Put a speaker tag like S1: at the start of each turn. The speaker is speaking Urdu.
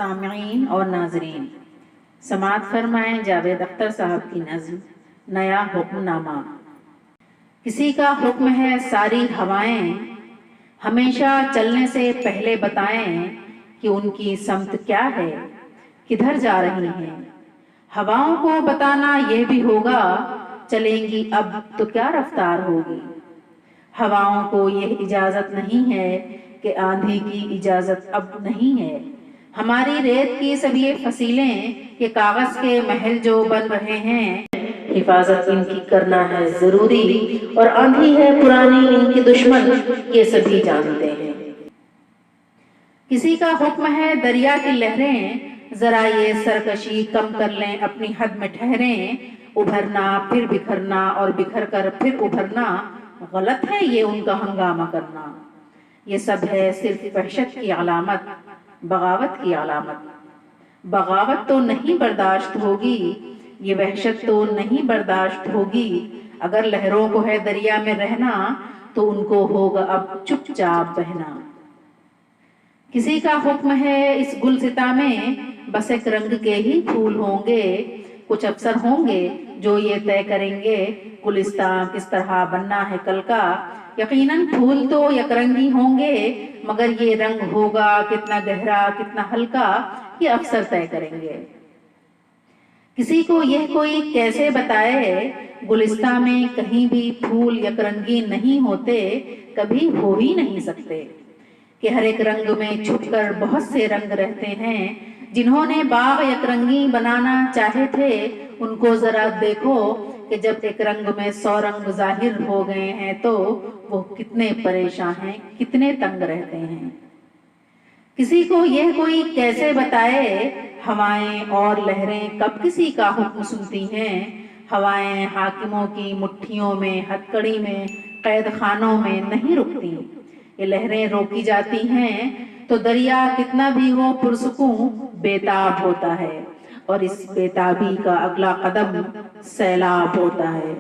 S1: سامعین اور ناظرین، سماعت فرمائیں جاوید اختر صاحب کی نظم نیا حکم نامہ۔ کسی کا حکم ہے ساری ہوائیں، ہمیشہ چلنے سے پہلے بتائیں کہ ان کی سمت کیا ہے، کدھر جا رہی ہیں۔ ہواؤں کو بتانا یہ بھی ہوگا، چلیں گی اب تو کیا رفتار ہوگی۔ ہواؤں کو یہ اجازت نہیں ہے کہ آندھی کی اجازت اب نہیں ہے۔ ہماری ریت کی سب یہ فصیلیں، یہ کاغذ کے محل جو بن رہے ہیں، حفاظت ان کی کرنا ہے ضروری، اور آندھی ہے پرانی ان کی دشمن، یہ سبھی جانتے ہیں۔ کسی کا حکم ہے دریا کی لہریں، ذرا یہ سرکشی کم کر لیں، اپنی حد میں ٹھہریں۔ ابھرنا پھر بکھرنا اور بکھر کر پھر ابھرنا، غلط ہے یہ ان کا ہنگامہ کرنا۔ یہ سب ہے صرف وحشت کی علامت، بغاوت کی علامت۔ بغاوت تو نہیں برداشت ہوگی، یہ وحشت تو نہیں برداشت ہوگی۔ اگر لہروں کو ہے دریا میں رہنا، تو ان کو ہوگا اب چپ چاپ بہنا۔ کسی کا حکم ہے اس گلستاں میں، بس ایک رنگ کے ہی پھول ہوں گے۔ کچھ افسر ہوں گے جو یہ طے کریں گے، گلستاں کس طرح بننا ہے کل کا۔ یقیناً پھول تو یک رنگی ہوں گے، مگر یہ رنگ ہوگا کتنا گہرا کتنا ہلکا، یہ افسر طے کریں گے۔ کسی کو یہ کوئی کیسے بتائے، گلستاں میں کہیں بھی پھول یک رنگی نہیں ہوتے، کبھی ہو ہی نہیں سکتے۔ کہ ہر ایک رنگ میں چھپ کر بہت سے رنگ رہتے ہیں۔ جنہوں نے باغ یک رنگی بنانا چاہے تھے، ان کو ذرا دیکھو کہ جب ایک رنگ میں 100 رنگ ظاہر ہو گئے ہیں تو وہ کتنے پریشان ہیں، کتنے تنگ رہتے ہیں۔ کسی کو یہ کوئی کیسے بتائے، ہوائیں اور لہریں کب کسی کا حکم سنتی ہیں۔ ہوائیں حاکموں کی مٹھیوں میں، ہتکڑی میں، قید خانوں میں نہیں رکتی۔ یہ لہریں روکی جاتی ہیں تو دریا کتنا بھی ہو پرسکون بےتاب ہوتا ہے، اور اس بےتابی کا اگلا قدم سیلاب ہوتا ہے۔